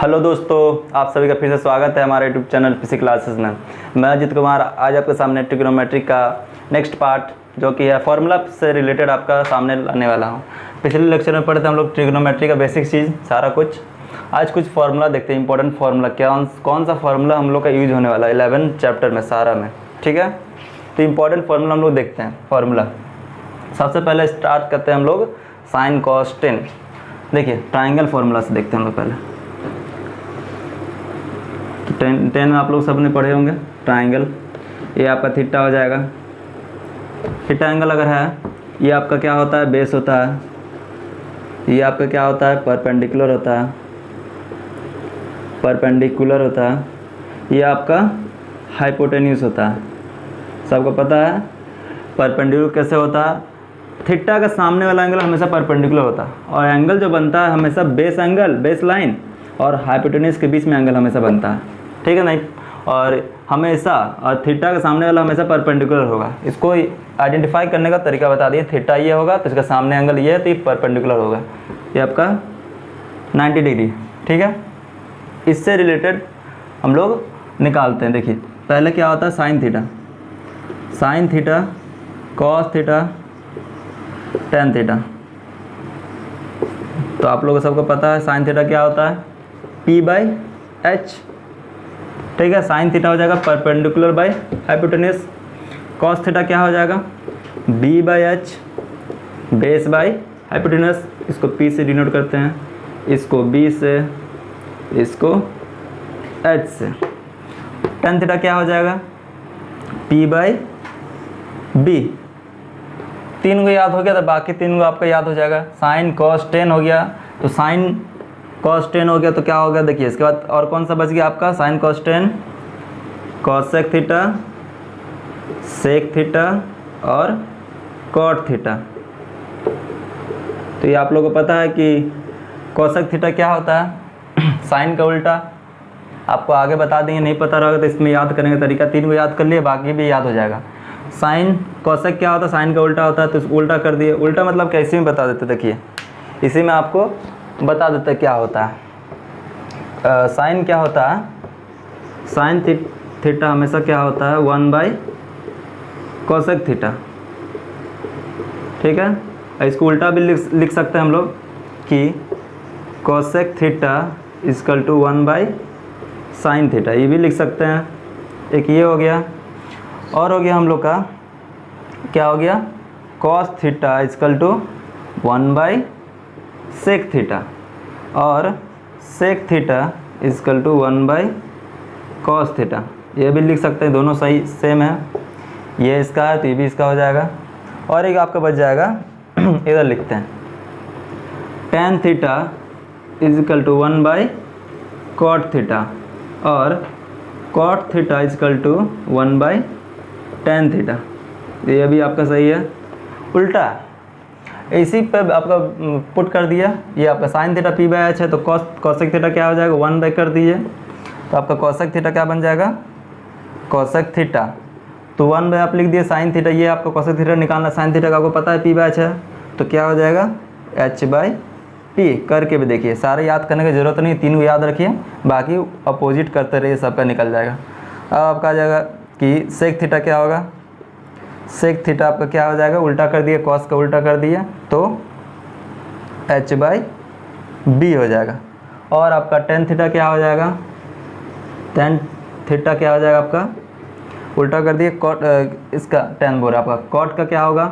Hello दोस्तों, आप सभी का फिर से स्वागत है हमारे यूट्यूब चैनल फिजिक्स क्लासेस में। मैं अजित कुमार आज आपके सामने ट्रिग्नोमेट्री का नेक्स्ट पार्ट जो कि है फार्मूला से रिलेटेड आपका सामने लाने वाला हूँ। पिछले लेक्चर में पढ़े थे हम लोग ट्रिग्नोमेट्री का बेसिक चीज़ सारा कुछ। आज कुछ फार्मूला देखते हैं, इंपॉर्टेंट फार्मूला कौन सा फार्मूला हम लोग का यूज होने वाला है 11 चैप्टर में सारा में। ठीक है, तो इंपॉर्टेंट फार्मूला हम लोग देखते हैं। फार्मूला सबसे पहले स्टार्ट करते हैं हम लोग साइन कॉस टेन। देखिए ट्राइंगल फार्मूला से देखते हैं हम लोग पहले। टेन में आप लोग सबने पढ़े होंगे ट्राइंगल। ये आपका थीटा हो जाएगा। थीटा एंगल अगर है, ये आपका क्या होता है, बेस होता है। ये आपका क्या होता है, परपेंडिकुलर होता है। परपेंडिकुलर होता है। ये आपका हाइपोटेन्यूस होता है। सबको पता है परपेंडिकुलर कैसे होता है। थीटा का सामने वाला एंगल हमेशा परपेंडिकुलर होता है और एंगल जो बनता है हमेशा बेस एंगल, बेस लाइन और हाइपोटेन्यूस के बीच में एंगल हमेशा बनता है। ठीक है नहीं, और हमेशा और थीटा के सामने वाला हमेशा परपेंडिकुलर होगा। इसको आइडेंटिफाई करने का तरीका बता दिए। थीटा ये होगा तो इसका सामने एंगल ये है तो ये परपेंडिकुलर होगा। ये आपका 90 डिग्री। ठीक है, इससे रिलेटेड हम लोग निकालते हैं। देखिए पहले क्या होता है, sine theta. Sign theta, cos theta, tan theta. तो आप लोगों को सबको पता है साइन थीटा क्या होता है, P/H। ठीक है, साइन थीटा हो जाएगा perpendicular by hypotenuse. Cos theta क्या हो जाएगा, B/H बेस बाय हाइपोटेन्यूस। इसको P से डिनोट करते हैं, इसको B से, इसको H से। टेन थीटा क्या हो जाएगा, P/B। तीन को याद हो गया तो बाकी तीन को आपका याद हो जाएगा। साइन कॉस टेन हो गया तो साइन कॉस टेन हो गया तो क्या होगा, देखिए इसके बाद और कौन सा बच गया आपका, sine cos tan, cosec theta, sec theta और कॉट थीटा। तो ये आप लोगों को पता है कि कॉसेक थीटा क्या होता है, साइन का उल्टा। आपको आगे बता देंगे, नहीं पता रहेगा तो इसमें याद करने का तरीका तीन को याद कर लिए, बाकी भी याद हो जाएगा। साइन कॉसेक क्या होता है, साइन का उल्टा होता है, तो उल्टा कर दिए। उल्टा मतलब कैसे में बता देते, देखिए इसी में आपको बता देते क्या होता है। साइन क्या होता है, साइन थीटा हमेशा क्या होता है, 1/कॉसेक थीटा। ठीक है, इसको उल्टा भी लिख सकते हैं हम लोग कि cosec theta equal to sine theta, ये भी लिख सकते हैं। एक ये हो गया, और हो गया हम लोग का क्या हो गया, cos theta equal to sec theta और sec theta equal to cos theta. ये भी लिख सकते हैं, दोनों सही सेम है। ये इसका है तो ये भी इसका हो जाएगा। और एक आपका बच जाएगा इधर लिखते हैं, tan theta equal to cot theta और cot theta equal to tan theta. ये भी आपका सही है। उल्टा इसी पे आपका पुट कर दिया। ये आपका साइन थीटा P/H है तो कॉसेक थीटा क्या हो जाएगा, 1/, कर दीजिए तो आपका कॉसेक थीटा क्या बन जाएगा, कॉसेक थीटा तो 1/, आप लिख दिए। साइन थीटा, ये आपका कॉसेक थीटा निकालना, साइन थीटा का आपको पता है P/H है तो क्या हो जाएगा, H/P। करके भी देखिए, सारे याद करने की ज़रूरत नहीं, तीन को याद रखिए, बाकी अपोजिट करते रहिए, सबका निकल जाएगा। अब आपका आ जाएगा कि सेक थीटा क्या होगा, सेक थीटा आपका क्या हो जाएगा, उल्टा कर दिए, कॉस का उल्टा कर दिए तो H/B हो जाएगा। और आपका टेन थीटा क्या हो जाएगा, टेन थीटा क्या हो जाएगा आपका, उल्टा कर दिए, कॉट, इसका टेन बोल आपका कॉट का क्या होगा,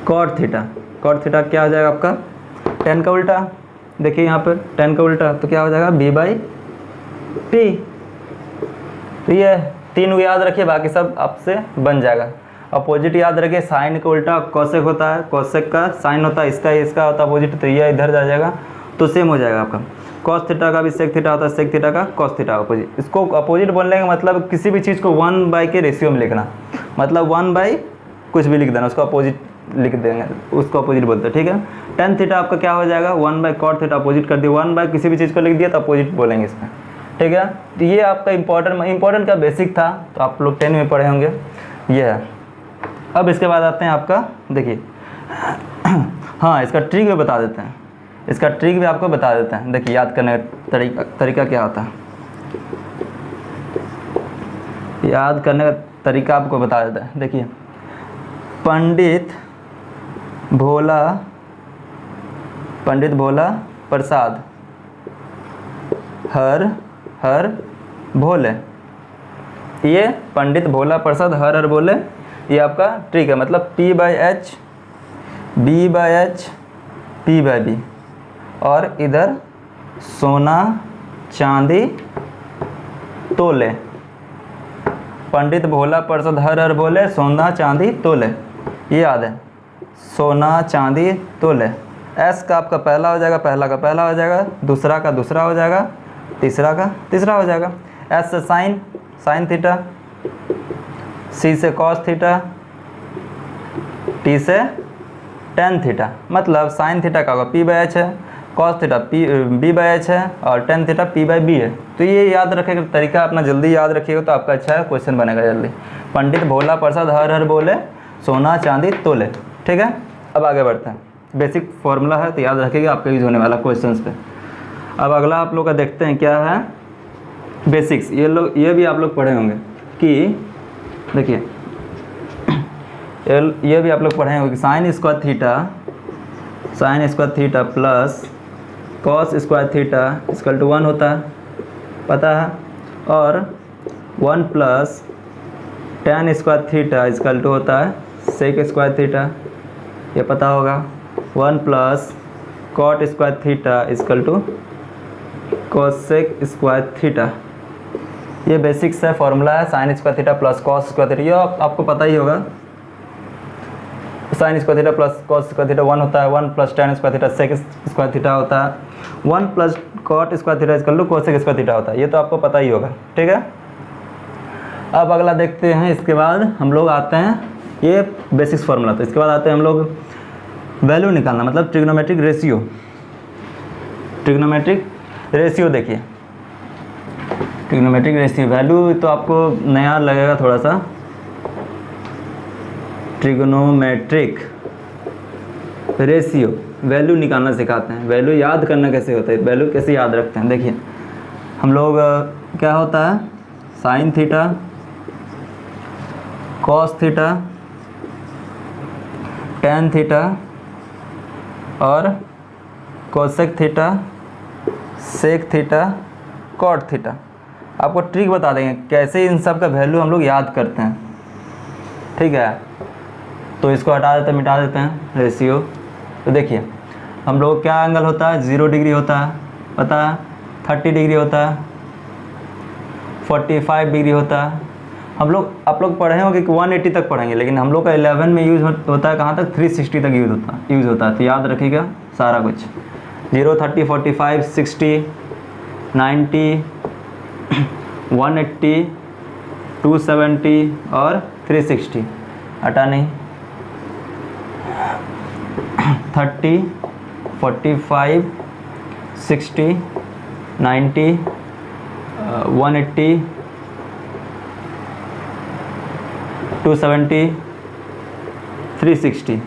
कॉट थीटा। कॉट थीटा क्या हो जाएगा आपका, टेन का उल्टा। देखिए यहाँ पर टेन का उल्टा तो क्या हो जाएगा, B/P। तो ये तीन को याद रखिए, बाकी सब आपसे बन जाएगा। अपोजिट याद रखिए, साइन का उल्टा कॉसेक होता है, कॉसेक का साइन होता है, इसका होता है अपोजिट, तो ये इधर जा जाएगा तो सेम हो जाएगा आपका। कॉस थीटा का भी सेक थीटा होता है, सेक थीटा का कॉस थीटा अपोजिट। इसको अपोजिट बोलने का मतलब किसी भी चीज़ को 1/, के रेशियो में लिखना, मतलब 1/, कुछ भी लिख देना, उसको अपोजिट लिख देंगे, उसको अपोजिट बोलते हैं। ठीक है, टेन थीटा आपका क्या हो जाएगा, 1/कॉट थीटा, अपोजिट कर दिया। 1/, किसी भी चीज़ को लिख दिया तो अपोजिट बोलेंगे इसमें। ठीक है, तो ये आपका इंपॉर्टेंट का बेसिक था, तो आप लोग 10 में पढ़े होंगे, ये है। अब इसके बाद आते हैं आपका, देखिए हाँ इसका ट्रिक भी बता देते हैं। इसका ट्रिक भी आपको बता देते हैं। देखिए याद करने का तरीका क्या होता है, याद करने का तरीका आपको बता देते हैं। देखिए पंडित भोला प्रसाद हर भोले, ये पंडित भोला प्रसाद हर भोले, ये आपका ट्रिक है। मतलब P/H B/H P/B, और इधर सोना चांदी तोले, पंडित भोला प्रसाद हर भोले, सोना चांदी तोले, ये याद है, सोना चांदी तोले। एस का आपका पहला हो जाएगा, पहला का पहला हो जाएगा, दूसरा का दूसरा हो जाएगा, तीसरा का तीसरा हो जाएगा। एस से साइन थीटा, सी से कॉस थीटा, टी से टेन थीटा। मतलब साइन थीटा का होगा P/H है, कॉस थीटा B/H है, और टेन थीटा P/B है। तो ये याद रखेगा, तरीका अपना जल्दी याद रखिएगा तो आपका अच्छा क्वेश्चन बनेगा जल्दी। पंडित भोला प्रसाद हर बोले, सोना चांदी तोले। ठीक है, अब आगे बढ़ते हैं। बेसिक फॉर्मूला है तो याद रखिएगा, आपका यूज होने वाला क्वेश्चंस पे। अब अगला आप लोग का देखते हैं क्या है, बेसिक्स। ये भी आप लोग पढ़े होंगे कि देखिए ये भी आप लोग पढ़े होंगे कि sine square theta plus cos square theta equal to 1 होता है, पता है। और 1 plus tan square theta equal to होता है सेक स्क्वायर थीटा, ये पता होगा। 1 plus cot square theta equal to cosec square theta, ये बेसिक्स है, फॉर्मूला है। Sine square theta plus cos square theta, ये आपको पता ही होगा। Sine square theta plus cos square theta 1 होता है, 1 plus tan square theta sec square theta होता है, 1 plus cot square theta equal to cosec square theta होता है, ये तो आपको पता ही होगा। ठीक है, अब अगला देखते हैं। इसके बाद हम लोग आते हैं, ये बेसिक्स फार्मूला, तो इसके बाद आते हैं हम लोग वैल्यू निकालना, मतलब ट्रिग्नोमेट्रिक रेशियो। देखिए ट्रिग्नोमेट्रिक रेशियो वैल्यू तो आपको नया लगेगा थोड़ा सा। ट्रिग्नोमेट्रिक रेशियो वैल्यू निकालना सिखाते हैं। वैल्यू याद करना कैसे होता है, वैल्यू कैसे याद रखते हैं। देखिए हम लोग क्या होता है, sine theta cos theta tan theta और cosec theta sec theta cot theta. आपको ट्रिक बता देंगे कैसे इन सब का वैल्यू हम लोग याद करते हैं। ठीक है, तो इसको हटा देते हैं, मिटा देते हैं रेशियो। तो देखिए हम लोग क्या एंगल होता है, 0 डिग्री होता है, पता है, 30 डिग्री होता है, 45 डिग्री होता है। आप लोग पढ़े होंगे कि 180 तक पढ़ेंगे, लेकिन हम लोग का 11 में यूज़ होता है कहाँ तक, 360 तक यूज़ होता है। तो याद रखिएगा सारा कुछ, 0, 30, 45, 60, 90, 180, 270 और 360। हटा नहीं, 30, 45, 60, 90, 180, 270, 360।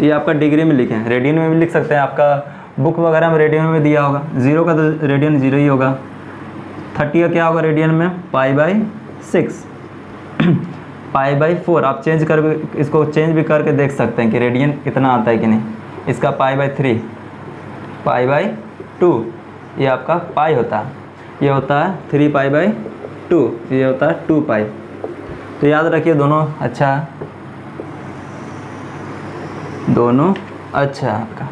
ये आपका डिग्री में लिखे हैं, रेडियन में भी लिख सकते हैं, आपका बुक वगैरह में रेडियन में दिया होगा। 0 का तो रेडियन 0 ही होगा, 30 का क्या होगा रेडियन में, π/6, π/4। आप इसको चेंज भी करके देख सकते हैं कि रेडियन कितना आता है कि नहीं। इसका π/3, π/2, ये आपका पाई होता है, ये होता है 3π/2, ये होता है 2π। तो याद रखिए दोनों अच्छा है, दोनों अच्छा है आपका।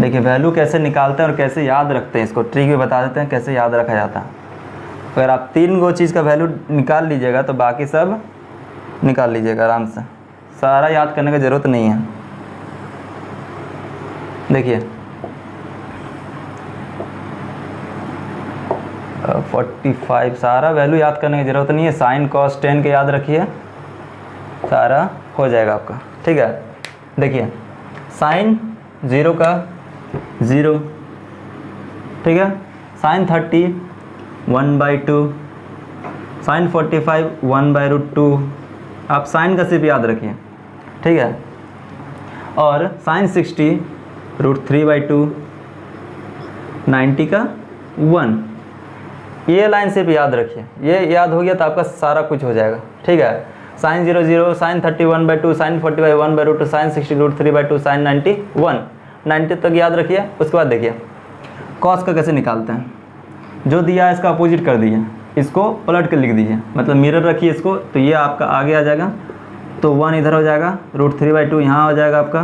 देखिए वैल्यू कैसे निकालते हैं और कैसे याद रखते हैं, इसको ट्रिक भी बता देते हैं कैसे याद रखा जाता है। अगर आप 3 चीज़ का वैल्यू निकाल लीजिएगा तो बाकी सब निकाल लीजिएगा आराम से, सारा याद करने की ज़रूरत नहीं है। देखिए 45, सारा वैल्यू याद करने की ज़रूरत नहीं है। साइन कॉस टेन के याद रखिए, सारा हो जाएगा आपका। ठीक है, देखिए साइन 0 का 0, ठीक है, साइन 30 1/2, साइन 45 1/√2। आप साइन का सिर्फ याद रखिए, ठीक है। और साइन 60 √3/2, 90 का 1। ये लाइन सिर्फ याद रखिए, ये याद हो गया तो आपका सारा कुछ हो जाएगा। ठीक है, sin 0 0, sin 31/2, sin 40/1/√2, sin 60√3/2, sin 90 1, 90 तक याद रखिए। उसके बाद देखिए कॉस का कैसे निकालते हैं। जो दिया है इसका अपोजिट कर दीजिए, इसको पलट कर लिख दीजिए, मतलब मिरर रखिए इसको, तो ये आपका आगे आ जाएगा, तो 1 इधर हो जाएगा, √3/2 यहाँ हो जाएगा आपका,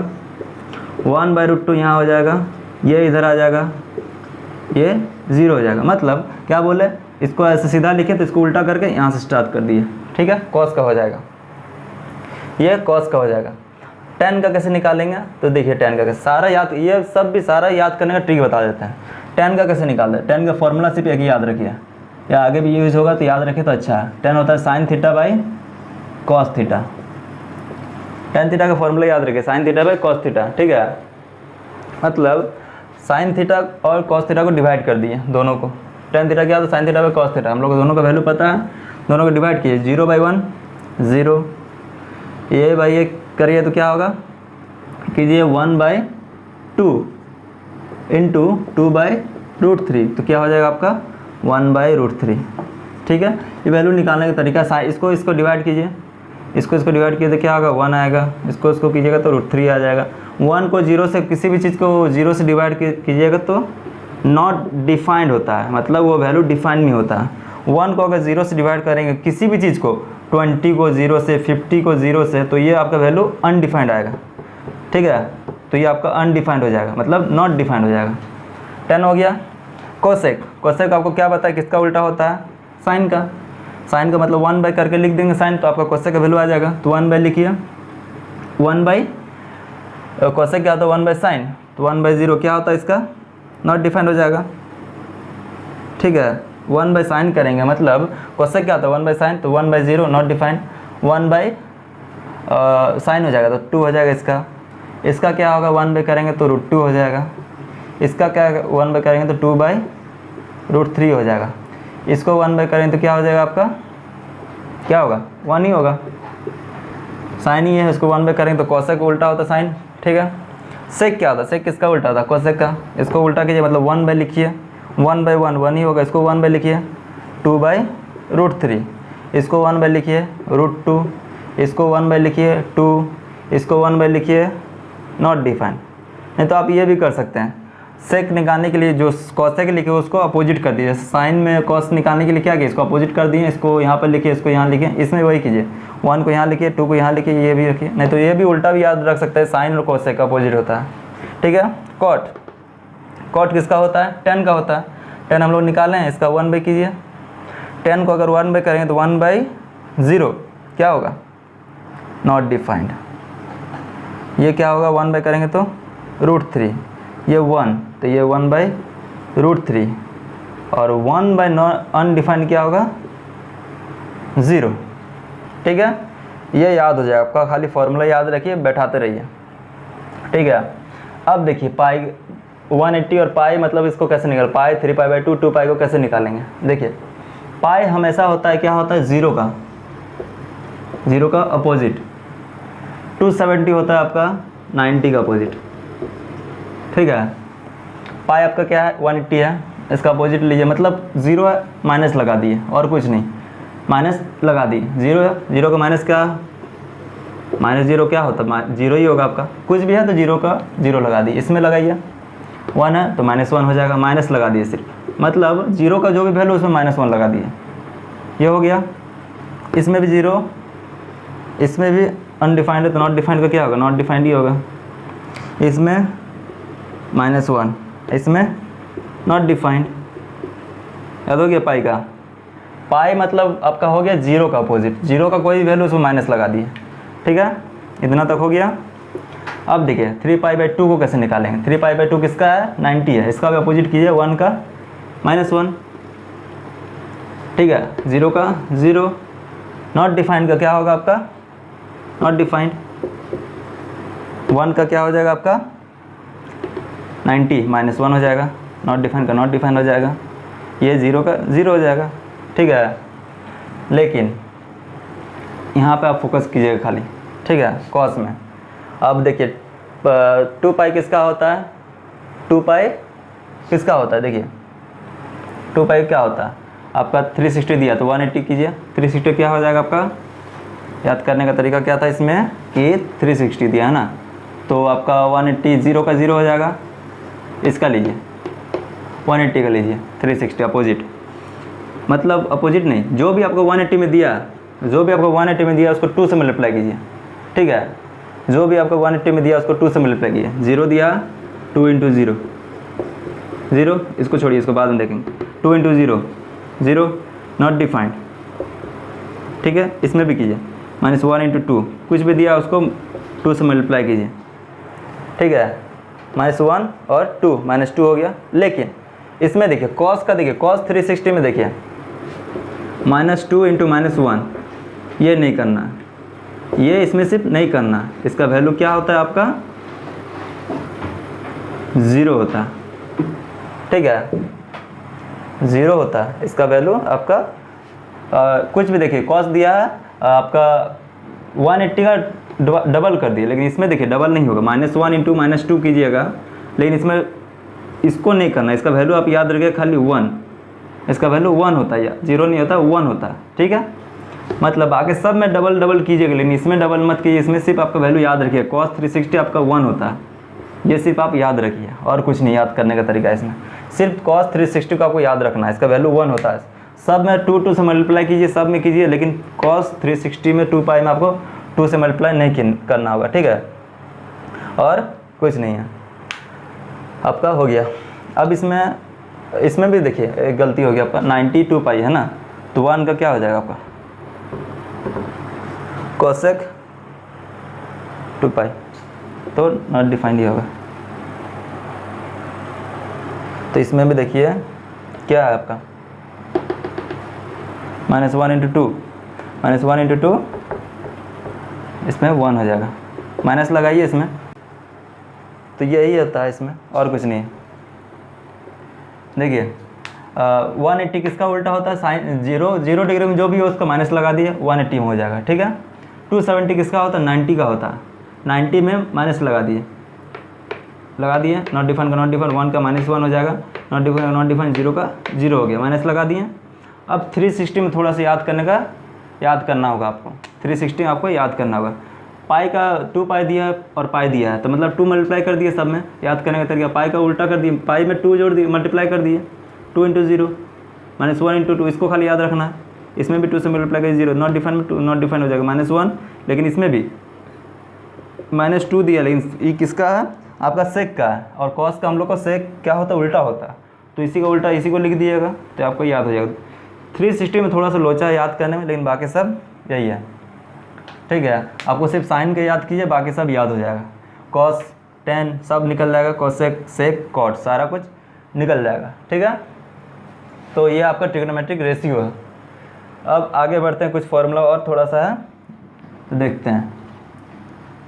1/√2 यहाँ हो जाएगा, ये इधर आ जाएगा, ये 0 हो जाएगा। मतलब क्या बोले, इसको ऐसे सीधा लिखे तो इसको उल्टा करके यहाँ से स्टार्ट कर दिए। ठीक है, कॉस का हो जाएगा, ये कॉस का हो जाएगा। tan का कैसे निकालेंगे, तो देखिए tan का कैसे, सारा याद, ये सब भी सारा याद करने का ट्रिक बता देते हैं। tan का कैसे निकालते हैं, tan का फॉर्मूला सिर्फ एक ही याद रखिए, या आगे भी यूज़ होगा तो याद रखिए तो अच्छा है। tan होता है sin θ/cos θ, tan θ का फॉर्मूला याद रखिए, sin θ/cos θ। ठीक है, मतलब sin θ और cos θ को डिवाइड कर दिए दोनों को, tan θ क्या होता है sin θ/cos θ, हम लोग को दोनों का वैल्यू पता है, दोनों को डिवाइड किए, 0/1 0, ये बाई ये करिए तो क्या होगा, कीजिए 1/2 इंटू 2/√3, तो क्या हो जाएगा आपका 1/√3। ठीक है, ये वैल्यू निकालने का तरीका, इसको डिवाइड कीजिए, इसको डिवाइड कीजिए तो क्या होगा 1 आएगा, इसको कीजिएगा तो √3 आ जाएगा। 1 को 0 से, किसी भी चीज़ को 0 से डिवाइड कीजिएगा तो नॉट डिफाइंड होता है, मतलब वो वैल्यू डिफाइंड नहीं होता है। 1 को अगर 0 से डिवाइड करेंगे किसी भी चीज़ को, 20 को 0 से, 50 को 0 से, तो ये आपका वैल्यू अनडिफाइंड आएगा। ठीक है, तो ये आपका अनडिफाइंड हो जाएगा, मतलब नॉट डिफाइंड हो जाएगा। 10 हो गया। कोसेक, कोसेक आपको क्या पता है किसका उल्टा होता है, साइन का। साइन का मतलब 1 बाई करके लिख देंगे साइन, तो आपका कोसेक का वैल्यू आ जाएगा, तो 1 बाई लिखिए, 1 बाई कोसेक क्या होता है 1 बाई साइन, तो 1/0 क्या होता है इसका, नॉट डिफाइंड हो जाएगा। ठीक है, 1 बाई साइन करेंगे, मतलब कोसेक क्या होता है 1 बाई साइन, तो 1/0 नॉट डिफाइंड, 1 बाई साइन हो जाएगा तो 2 हो जाएगा इसका। इसका क्या होगा 1 बाई करेंगे तो √2 हो जाएगा, इसका क्या 1 बाई करेंगे तो 2/√3 हो जाएगा। इसको 1 बाई करेंगे तो क्या हो जाएगा आपका, क्या होगा 1 ही होगा, साइन ही है, इसको 1 बाई करेंगे तो कोसेक उल्टा होता है साइन। ठीक है, सेक क्या होता है, सेक किसका उल्टा होता है, कोसेक का। इसको उल्टा कीजिए, मतलब 1 बाई लिखिए, 1/1 1 ही होगा, इसको 1 बाई लिखिए, 2/√3, इसको 1 बाई लिखिए, √2, इसको 1 बाई लिखिए 2, इसको 1 बाई लिखिए, नॉट डिफाइंड। नहीं तो आप ये भी कर सकते हैं, सेक निकालने के लिए जो कोसेक लिखे उसको अपोजिट कर दीजिए। साइन में कॉस निकालने के लिए क्या किया, इसको अपोजिट कर दिए, इसको यहाँ पर लिखिए, इसको यहाँ लिखिए, इसमें वही कीजिए, 1 को यहाँ लिखिए, 2 को यहाँ लिखिए, ये भी रखिए। नहीं तो ये भी उल्टा भी याद रख सकते हैं, साइन और कोसेक का अपोजिट होता है। ठीक है, कॉट, कॉट किसका होता है, tan का होता है। tan हम लोग निकालें, इसका 1 बाई कीजिए, tan को अगर 1 बाई करेंगे तो 1/0 क्या होगा, नॉट डिफाइंड। ये क्या होगा 1 बाई करेंगे तो √3, ये 1, तो ये 1/√3, और 1 बाई अनडिफाइंड क्या होगा 0। ठीक है, ये याद हो जाएगा आपका, खाली फॉर्मूला याद रखिए, बैठाते रहिए। ठीक है, अब देखिए पाई 180 और पाई, मतलब इसको कैसे निकाल, पाई 3π/2, 2π को कैसे निकालेंगे। देखिए पाई हमेशा होता है, क्या होता है 0 का अपोजिट, 270 होता है आपका 90 का अपोजिट। ठीक है, पाई आपका क्या है 180 है, इसका अपोजिट लीजिए, मतलब 0 है, माइनस लगा दिए और कुछ नहीं, माइनस लगा दिए, 0 है, 0 का माइनस क्या, -0 क्या होता है 0 ही होगा आपका, कुछ भी है तो 0 का 0 लगा दिए, इसमें लगाइए, 1 है तो -1 हो जाएगा, माइनस लगा दिए सिर्फ, मतलब 0 का जो भी वैल्यू उसमें -1 लगा दिए, ये हो गया। इसमें भी 0, इसमें भी अनडिफाइंड है तो नॉट डिफाइंड का क्या होगा, नॉट डिफाइंड ही होगा। इसमें -1, इसमें नॉट डिफाइंड, याद हो गया पाई का। पाई मतलब आपका हो गया 0 का अपोजिट, 0 का कोई वैल्यू उसमें माइनस लगा दिए। ठीक है, इतना तक हो गया। अब देखिए 3π/2 को कैसे निकालेंगे। 3π/2 किसका है 90 है, इसका भी अपोजिट कीजिए, 1 का -1। ठीक है, 0 का 0, नॉट डिफाइंड का क्या होगा आपका, नॉट डिफाइंड। 1 का क्या हो जाएगा आपका 90, -1 हो जाएगा, नॉट डिफाइंड का नॉट डिफाइंड हो जाएगा, ये 0 का 0 हो जाएगा। ठीक है, लेकिन यहाँ पे आप फोकस कीजिएगा खाली। ठीक है, कॉस में अब देखिए 2π किसका होता है 2 पाई किसका होता है, देखिए 2 पाई क्या होता है आपका 360 दिया तो 180 कीजिए, 360 क्या हो जाएगा आपका, याद करने का तरीका क्या था इसमें कि 360 दिया है ना, तो आपका 180 0 का 0 हो जाएगा, इसका लीजिए 180 का लीजिए 360 अपोजिट, मतलब अपोजिट नहीं, जो भी आपको 180 में दिया, जो भी आपको 180 में दिया उसको 2 से मल्टीप्लाई कीजिए, ठीक है, जो भी आपको 180 में दिया उसको 2 से मल्टीप्लाई कीजिए, 0 दिया 2 इंटू 0 0, इसको छोड़िए, इसको बाद में देखेंगे, 2 इंटू 0 0 नॉट डिफाइंड, ठीक है, इसमें भी कीजिए, -1 इंटू 2, कुछ भी दिया उसको 2 से मल्टीप्लाई कीजिए, ठीक है, -1 और 2 -2 हो गया। लेकिन इसमें देखिए कॉस का, देखिए कॉस 360 में देखिए -2 इंटू -1, ये नहीं करना, ये इसमें सिर्फ नहीं करना, इसका वैल्यू क्या होता है आपका 0 होता है, ठीक है, 0 होता है इसका वैल्यू आपका। कुछ भी देखिए कॉस दिया है आपका 180 का डबल कर दिए, लेकिन इसमें देखिए डबल नहीं होगा, -1 इंटू -2 कीजिएगा, लेकिन इसमें इसको नहीं करना, इसका वैल्यू आप याद रखिए खाली 1, इसका वैल्यू 1 होता है, 0 नहीं होता 1 होता है, ठीक है, मतलब बाकी सब में डबल डबल कीजिएगा, लेकिन इसमें डबल मत कीजिए, इसमें सिर्फ आपका वैल्यू याद रखिए, कॉस 360 आपका 1 होता है, ये सिर्फ आप याद रखिए, और कुछ नहीं याद करने का तरीका है इसमें, सिर्फ कॉस 360 को आपको याद रखना है, इसका वैल्यू 1 होता है, सब में 2 से मल्टीप्लाई कीजिए, सब में कीजिए, लेकिन कॉस 360 में 2 पाई में आपको 2 से मल्टीप्लाई नहीं करना होगा, ठीक है, और कुछ नहीं है, आपका हो गया। अब इसमें भी देखिए एक गलती हो गया आपका, 92 पाई है ना, तो 1 का क्या हो जाएगा आपका कोसेक 2 पाई, तो नॉट डिफाइंड ही होगा। तो इसमें भी देखिए क्या है आपका -1 इंटू 2, -1 इंटू 2, इसमें 1 हो जाएगा, माइनस लगाइए इसमें, तो यही होता है इसमें, और कुछ नहीं है। देखिए 180 किसका उल्टा होता है, साइन 0 डिग्री में जो भी हो उसका माइनस लगा दिए, 180 में हो जाएगा, ठीक है। 270 किसका होता है, 90 का होता है, 90 में माइनस लगा दिए, नॉट डिफाइन का नॉट डिफाइन, 1 का -1 हो जाएगा, नॉट डिफाइन का नॉट डिफाइन, 0 का 0 हो गया, माइनस लगा दिए। अब 360 में थोड़ा सा याद करना होगा आपको, 360 आपको याद करना होगा, पाई का 2 पाई दिया है और पाई दिया है, तो मतलब 2 मल्टीप्लाई कर दिए सब में, याद करने का तरीका, पाई का उल्टा कर दिए, पाई में 2 जोड़ दिए, मल्टीप्लाई कर दिए, 2 इंटू 0 -1 इंटू 2, इसको खाली याद रखना है, इसमें भी 2 से मल्टीप्लाई कर 0, नॉट डिफाइन में 2 नॉट डिफाइन हो जाएगा -1, लेकिन इसमें भी -2 दिया, लेकिन ये किसका है आपका सेक का है, और कॉस का हम लोग का सेक क्या होता है उल्टा होता है, तो इसी का उल्टा इसी को लिख दिएगा, तो आपको याद हो जाएगा। 360 में थोड़ा सा लोचा है याद करने में, लेकिन बाकी सब यही है, ठीक है, आपको सिर्फ साइन के याद कीजिए, बाकी सब याद हो जाएगा, कॉस tan सब निकल जाएगा, कोसेक सेक कॉट सारा कुछ निकल जाएगा, ठीक है। तो ये आपका ट्रिग्नोमेट्रिक रेशियो है। अब आगे बढ़ते हैं, कुछ फॉर्मूला और थोड़ा सा है तो देखते हैं।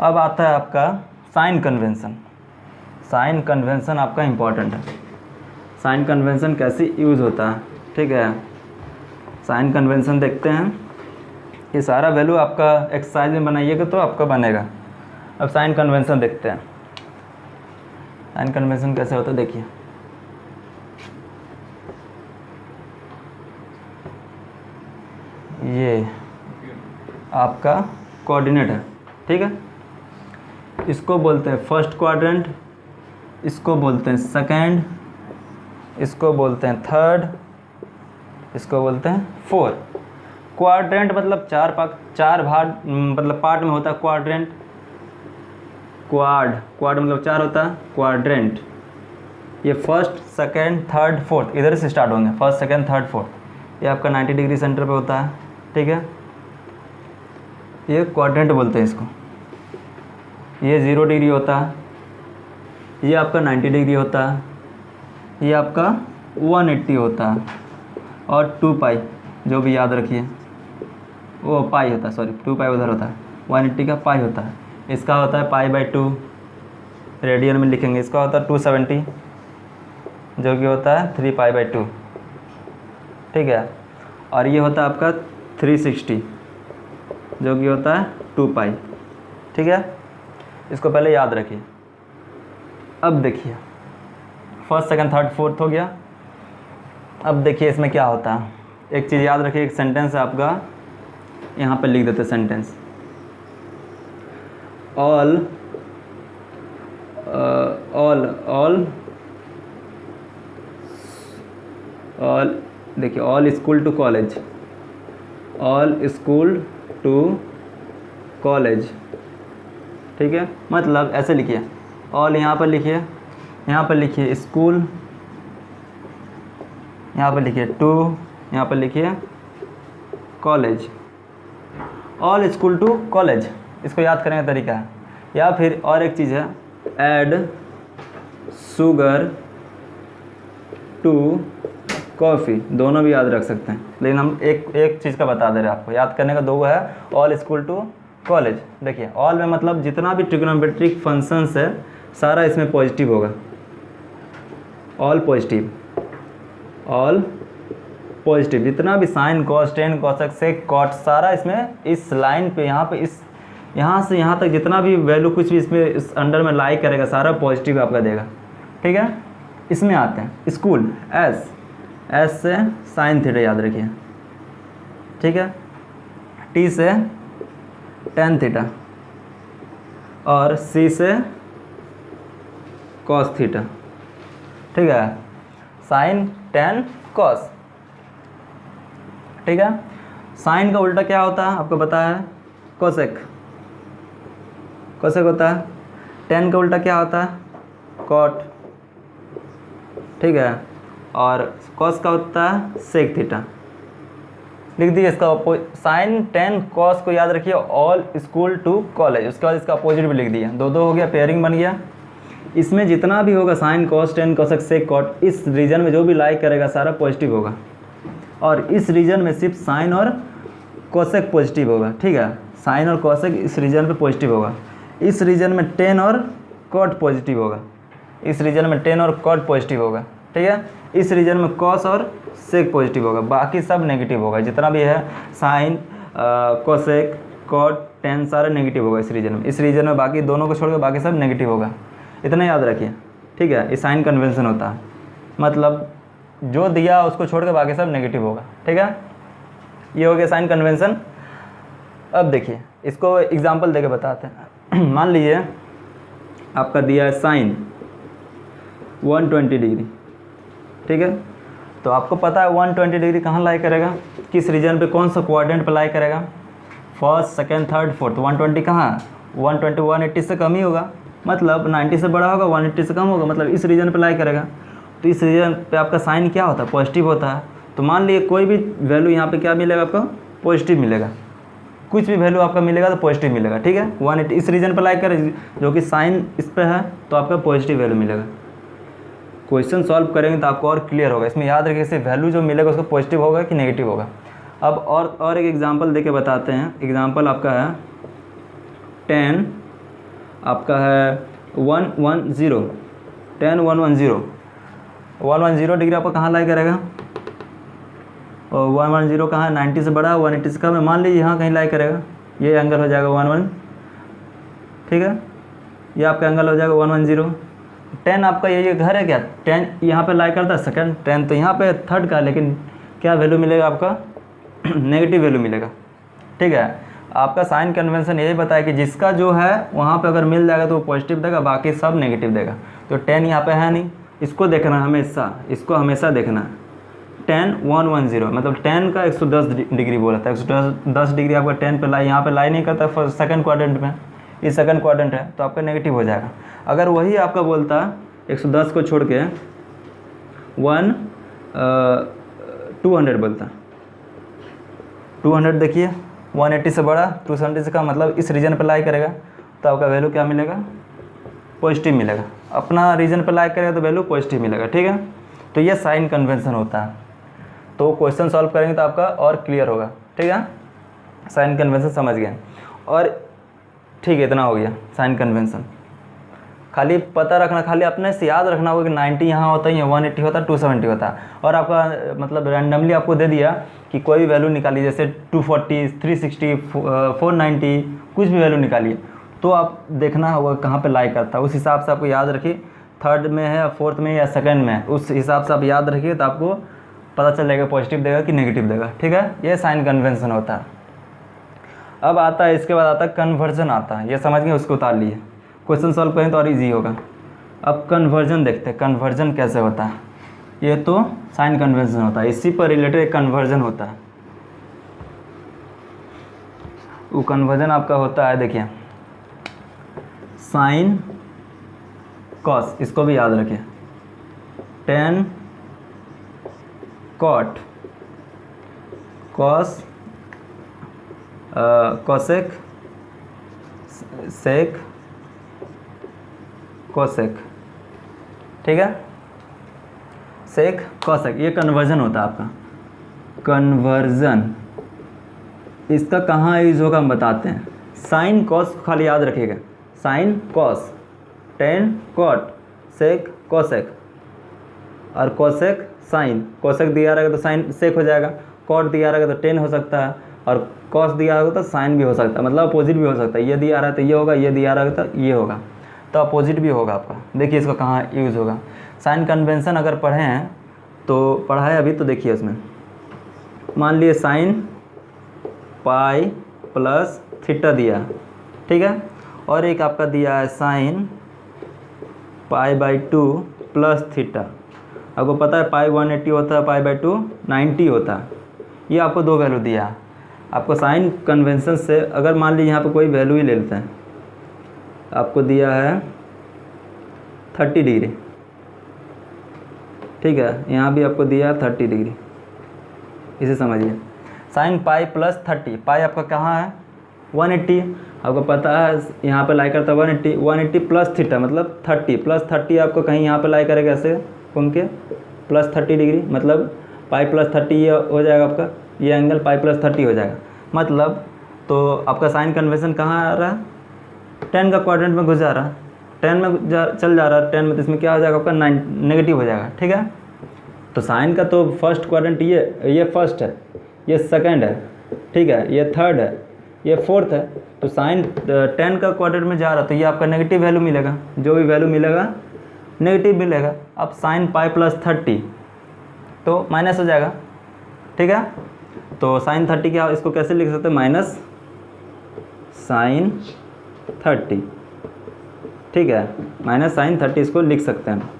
अब आता है आपका साइन कन्वेंशन। साइन कन्वेंशन आपका इम्पॉर्टेंट है, साइन कन्वेंशन कैसे यूज़ होता है, ठीक है। साइन कन्वेंशन देखते हैं, ये सारा वैल्यू आपका एक्सरसाइज में बनाइएगा तो आपका बनेगा। अब साइन कन्वेंशन देखते हैं, साइन कन्वेंशन कैसे होता है देखिए, ये आपका कोऑर्डिनेट है, ठीक है, इसको बोलते हैं फर्स्ट क्वाड्रेंट, इसको बोलते हैं सेकंड, इसको बोलते हैं थर्ड, इसको बोलते हैं फोर्थ। क्वाड्रेंट मतलब चार भाग मतलब पार्ट में होता है क्वाड्रेंट, क्वाड मतलब 4 होता है, क्वाड्रेंट। ये फर्स्ट सेकंड थर्ड फोर्थ इधर से स्टार्ट होंगे, फर्स्ट सेकंड थर्ड फोर्थ, ये आपका 90 डिग्री सेंटर पे होता है, ठीक है, ये क्वाड्रेंट बोलते हैं इसको। ये 0 डिग्री होता है, ये आपका 90 डिग्री होता है, ये आपका 180 होता है, और 2 पाई जो भी याद रखिए, वो पाई होता है, सॉरी 2 पाई उधर होता है, 180 का पाई होता है, इसका होता है π/2, रेडियन में लिखेंगे, इसका होता है 270 जो कि होता है 3π/2, ठीक है, और ये होता है आपका 360 जो कि होता है 2 पाई, ठीक है। इसको पहले याद रखिए। अब देखिए फर्स्ट सेकंड थर्ड फोर्थ हो गया। अब देखिए इसमें क्या होता है, एक चीज़ याद रखिए, एक सेंटेंस है आपका, यहाँ पर लिख देते सेंटेंस, ऑल देखिए all school to college, all school to college, ठीक है। मतलब ऐसे लिखिए, ऑल यहाँ पर लिखिए, यहाँ पर लिखिए स्कूल, यहाँ पर लिखिए टू, यहाँ पर लिखिए college, all school to college. इसको याद करने का तरीका है। या फिर और एक चीज़ है, ऐड शुगर टू कॉफ़ी, दोनों भी याद रख सकते हैं, लेकिन हम एक चीज़ का बता दे रहे हैं आपको, याद करने का दो है, ऑल स्कूल टू कॉलेज। देखिए ऑल में मतलब जितना भी ट्रिग्नोमेट्रिक फंक्शंस है सारा इसमें पॉजिटिव होगा, ऑल पॉजिटिव, ऑल पॉजिटिव, जितना भी sine cos tan cosec sec cot सारा इसमें इस लाइन पे यहाँ पे इस यहाँ से यहाँ तक जितना भी वैल्यू कुछ भी इसमें इस अंडर में लाई करेगा सारा पॉजिटिव आपका देगा, ठीक है। इसमें आते हैं स्कूल, एस से साइन थीटा याद रखिए, ठीक है, टी से टेन थीटा और सी से कॉस थीटा, ठीक है, साइन टेन कॉस, ठीक है। साइन का उल्टा क्या होता है आपको पता है, कोसेक, कोसेक होता है। टेन का उल्टा क्या होता है, कॉट, ठीक है, और कॉस का होता है सेक थीटा। लिख दिए इसका साइन टेन कॉस को याद रखिए, ऑल स्कूल टू कॉलेज, उसके बाद इसका अपोजिट भी लिख दिया, दो दो हो गया, पेयरिंग बन गया। इसमें जितना भी होगा sine cos tan cosec sec cot, इस रीजन में जो भी लाइक करेगा सारा पॉजिटिव होगा, और इस रीजन में सिर्फ साइन और कोसेक पॉजिटिव होगा, ठीक है। साइन और कोसेक इस रीजन पे पॉजिटिव होगा, इस रीजन में टेन और कॉट पॉजिटिव होगा, इस रीजन में टेन और कॉट पॉजिटिव होगा, ठीक है। इस रीजन में कॉस और सेक पॉजिटिव होगा, बाकी सब नेगेटिव होगा, जितना भी है साइन कोसेक कॉट टेन सारा नेगेटिव होगा इस रीजन में। इस रीजन में बाकी दोनों को छोड़कर बाकी सब नेगेटिव होगा, इतना याद रखिए, ठीक है। ये साइन कन्वेंशन होता है, मतलब जो दिया उसको छोड़ के बाकी सब नेगेटिव होगा, ठीक है। ये हो गया साइन कन्वेंशन। अब देखिए इसको एग्जांपल देके बताते हैं। मान लीजिए आपका दिया है साइन 120 डिग्री, ठीक है, तो आपको पता है 120 डिग्री कहाँ लाई करेगा, किस रीजन पे, कौन सा क्वाड्रेंट पे लाई करेगा, फर्स्ट सेकंड थर्ड फोर्थ। 120 कहाँ है, 120 180 से कम ही होगा, मतलब 90 से बड़ा होगा, 180 से कम होगा, मतलब इस रीजन पे लाई करेगा। तो इस रीजन पे आपका साइन क्या होता है, पॉजिटिव होता है। तो मान लीजिए कोई भी वैल्यू यहाँ पे क्या मिलेगा आपको, पॉजिटिव मिलेगा, कुछ भी वैल्यू आपका मिलेगा तो पॉजिटिव मिलेगा, ठीक है। 180 इस रीजन पे लाइक करें जो कि साइन इस पे है तो आपका पॉजिटिव वैल्यू मिलेगा। क्वेश्चन सॉल्व करेंगे तो आपको और क्लियर होगा। इसमें याद रखिए इसे वैल्यू जो मिलेगा उसका पॉजिटिव होगा कि नेगेटिव होगा। अब और एक एग्जांपल देके बताते हैं। एग्जांपल आपका है 10 आपका है 110 10 110 110 डिग्री आपको कहाँ लाई करेगा, और 110 कहाँ है, 90 से बड़ा, 180 से कम है, मान लीजिए यहाँ कहीं लाई करेगा, ये एंगल हो जाएगा 11, ठीक है, ये आपका एंगल हो जाएगा 110। 10 आपका ये घर है क्या, 10 यहाँ पे लाई करता है, सेकंड 10 तो यहाँ पे थर्ड का, लेकिन क्या वैल्यू मिलेगा आपका, नेगेटिव वैल्यू मिलेगा, ठीक है। आपका साइन कन्वेंशन यही बताया कि जिसका जो है वहाँ पे अगर मिल जाएगा तो वो पॉजिटिव देगा, बाकी सब नेगेटिव देगा। तो 10 यहाँ पे है नहीं, इसको देखना हमेशा, इसको हमेशा देखना। 10 110 मतलब 10 का 110 डिग्री बोला था, 110 डिग्री आपका 10 पे लाई, यहाँ पे लाई नहीं करता सेकंड क्वाड्रेंट में, ये सेकंड क्वाड्रेंट है तो आपका नेगेटिव हो जाएगा। अगर वही आपका बोलता 110 को छोड़ के 200 बोलता, 200 देखिए 180 से बड़ा 270 से कम, मतलब इस रीजन पे लाई करेगा तो आपका वैल्यू क्या मिलेगा, पॉजिटिव मिलेगा। अपना रीजन पे लाई करेगा तो वैल्यू पॉजिटिव मिलेगा, ठीक है। तो ये साइन कन्वेंशन होता है। तो क्वेश्चन सॉल्व करेंगे तो आपका और क्लियर होगा, ठीक है। साइन कन्वेंशन समझ गए, और ठीक है, इतना हो गया साइन कन्वेंशन। खाली पता रखना, खाली अपने से याद रखना होगा कि 90 यहाँ होता ही है, 180 होता है, 270 होता है, और आपका मतलब रैंडमली आपको दे दिया कि कोई भी वैल्यू निकालिए, जैसे 240 360 490 कुछ भी वैल्यू निकालिए, तो आप देखना होगा कहाँ पे लाई करता है, उस हिसाब से आपको याद रखिए थर्ड में है या फोर्थ में या सेकंड में है, उस हिसाब से आप याद रखिए तो आपको पता चलेगा पॉजिटिव देगा कि नेगेटिव देगा। ठीक है, ये साइन कन्वेंशन होता है। अब आता है, इसके बाद आता है कन्वर्जन आता है। ये समझ गए, उसको उतार लिए, क्वेश्चन सॉल्व करें तो और ईजी होगा। अब कन्वर्जन देखते हैं, कन्वर्जन कैसे होता है। ये तो साइन कन्वेंशन होता है, इसी पर रिलेटेड एक कन्वर्जन होता है। वो कन्वर्जन आपका होता है, देखिए साइन कॉस, इसको भी याद रखिए, tan cot cos cosec sec cosec. ठीक है, सेक कोसेक, ये कन्वर्जन होता है आपका। कन्वर्जन इसका कहाँ यूज होगा हम बताते हैं। साइन कॉस खाली याद रखिएगा, sine cos, tan cot sec cosec, और कोसेक साइन। कोसेक दिया रहेगा तो साइन सेक हो जाएगा, कॉट दिया रहेगा तो टेन हो सकता है, और कॉस दिया होगा तो साइन भी हो सकता है, मतलब अपोजिट भी हो सकता है। ये दिया रहा है तो ये होगा, ये दिया रहा है तो ये होगा, तो अपोजिट भी होगा आपका। देखिए इसको कहाँ यूज़ होगा। साइन कन्वेंशन अगर पढ़े हैं तो पढ़ा है अभी, तो देखिए उसमें मान लिए साइन पाई प्लस थीटा दिया, ठीक है, और एक आपका दिया है sine pi by 2 plus theta. आपको पता है पाई 180 होता है, पाई बाई 2 90 होता है। ये आपको दो वैल्यू दिया है। आपको साइन कन्वेंशन से अगर मान लीजिए यहाँ पे कोई वैल्यू ही ले लेते हैं, आपको दिया है 30 डिग्री, ठीक है, यहाँ भी आपको दिया है 30 डिग्री, इसे समझिए। साइन पाई प्लस 30, पाई आपका कहाँ है 180, आपको पता है यहाँ पे लाई करता है 180 प्लस थीटा मतलब 30 प्लस 30 आपको कहीं यहाँ पे लाई करेगा ऐसे घूम के प्लस 30 डिग्री, मतलब पाई प्लस 30 ये हो जाएगा आपका, ये एंगल पाई प्लस 30 हो जाएगा। मतलब तो आपका साइन कन्वेंशन कहाँ आ रहा है, 10 का क्वाड्रेंट में घुस जा रहा है, 10 में चल जा रहा है, 10 में, तो इसमें क्या हो जाएगा आपका नेगेटिव हो जाएगा। ठीक है, तो साइन का तो फर्स्ट क्वाड्रेंट ये फर्स्ट है, ये सेकंड है, ठीक है, ये थर्ड है, ये फोर्थ है। तो साइन 10 का क्वाड्रेंट में जा रहा है तो ये आपका नेगेटिव वैल्यू मिलेगा, जो भी वैल्यू मिलेगा नेगेटिव मिलेगा। अब साइन पाई प्लस 30 तो माइनस हो जाएगा। ठीक है, तो साइन 30 क्या, इसको कैसे लिख सकते हैं, माइनस साइन 30, ठीक है, माइनस साइन 30 इसको लिख सकते हैं।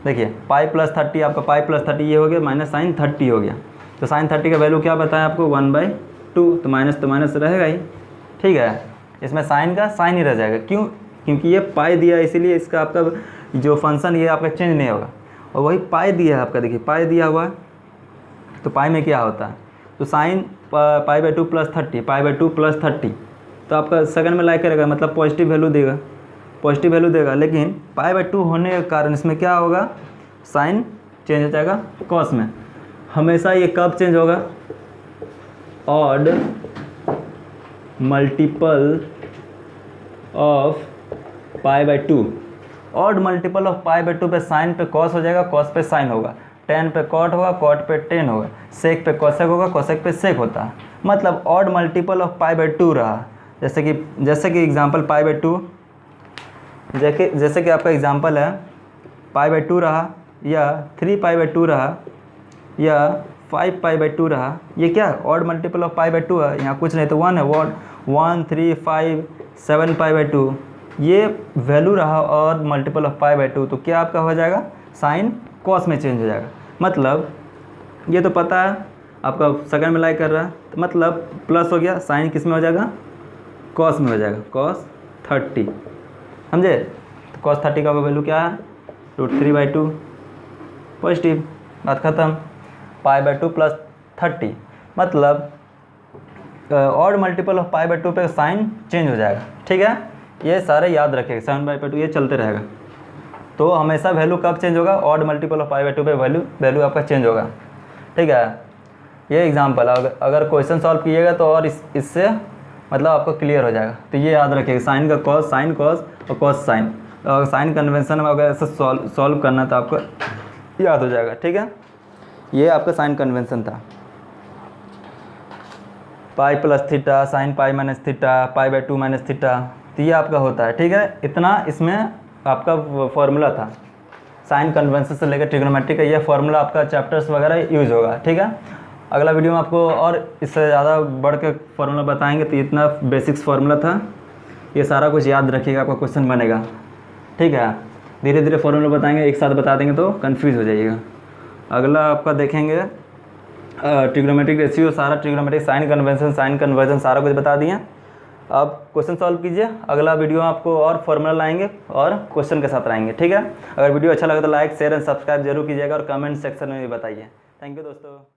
देखिए पाई प्लस 30, आपका पाई प्लस 30 ये हो गया, माइनस साइन 30 हो गया। तो साइन 30 का वैल्यू क्या बताया आपको 1/2, तो माइनस रहेगा ही। ठीक है, इसमें साइन का साइन ही रह जाएगा, क्यों, क्योंकि ये पाई दिया, इसीलिए इसका आपका जो फंक्शन ये आपका चेंज नहीं होगा। और वही पाई दिया है आपका, देखिए पाई दिया हुआ है, तो पाई में क्या होता है, तो sine pi by 2 plus 30, pi by 2 plus 30, तो आपका सेकंड में लाई करेगा, मतलब पॉजिटिव वैल्यू देगा, पॉजिटिव वैल्यू देगा। लेकिन पाई बाई 2 होने के कारण इसमें क्या होगा, साइन चेंज हो जाएगा कॉस में। हमेशा ये कब चेंज होगा, odd multiple of pi by 2, odd multiple of pi by 2 पे साइन पे कॉस हो जाएगा, कॉस पे साइन होगा, टेन पे कॉट होगा, कॉट पे टेन होगा, सेक पे कोसेक होगा, कोसेक पे सेक होता है। मतलब odd multiple of pi by 2 रहा, जैसे कि एग्जांपल पाई बाई 2, जैसे कि आपका एग्जांपल है पाई बाई 2 रहा, या 3 पाई बाई 2 रहा, या 5 पाई बाई 2 रहा। ये क्या है, odd multiple of pi by 2 है, यहाँ कुछ नहीं तो 1 है, 1 3 5 7 पाई बाई 2, ये वैल्यू रहा और मल्टीपल ऑफ पाई बाई 2, तो क्या आपका हो जाएगा, साइन कॉस में चेंज हो जाएगा। मतलब ये तो पता है आपका सेकंड में लाई कर रहा है, तो मतलब प्लस हो गया, साइन किस में हो जाएगा, कॉस में हो जाएगा, कॉस 30, समझे। तो कॉस 30 का वैल्यू क्या है, √3/2, पॉजिटिव, बात ख़त्म। पाई बाई 2 प्लस 30, मतलब odd multiple of pi by 2 पे साइन चेंज हो जाएगा। ठीक है, ये सारे याद रखेगा, 7/2 ये चलते रहेगा। तो हमेशा वैल्यू कब चेंज होगा, odd multiple of pi by 2 पे वैल्यू आपका चेंज होगा। ठीक है, ये एग्जांपल अगर क्वेश्चन सॉल्व कीजिएगा तो और इससे मतलब आपको क्लियर हो जाएगा। तो ये याद रखिएगा, साइन का कॉस, साइन कॉस और कॉस साइन। और साइन कन्वेंशन में अगर ऐसा सॉल्व करना तो आपको याद हो जाएगा। ठीक है, ये आपका साइन कन्वेंशन था। Pi plus theta, sine pi minus theta, pi by 2 minus theta, तो ये आपका होता है। ठीक है, इतना इसमें आपका फॉर्मूला था, साइन कन्वेंशन से लेकर ट्रिग्नोमेट्री का ये फार्मूला आपका चैप्टर्स वगैरह यूज होगा। ठीक है, अगला वीडियो में आपको और इससे ज़्यादा बढ़ के फार्मूला बताएंगे। तो इतना बेसिक्स फार्मूला था, ये सारा कुछ याद रखिएगा, आपका क्वेश्चन बनेगा। ठीक है, धीरे धीरे फार्मूला बताएंगे, एक साथ बता देंगे तो कंफ्यूज हो जाइएगा। अगला आपका देखेंगे ट्रिग्नोमेट्रिक रेशियो, सारा ट्रिग्नोमेट्रिक साइन कन्वर्जन सारा कुछ बता दिए। अब क्वेश्चन सॉल्व कीजिए। अगला वीडियो आपको और फार्मूला लाएंगे और क्वेश्चन के साथ लाएंगे। ठीक है, अगर वीडियो अच्छा लगे तो लाइक शेयर एंड सब्सक्राइब जरूर कीजिएगा और कमेंट सेक्शन में भी बताइए। थैंक यू दोस्तों।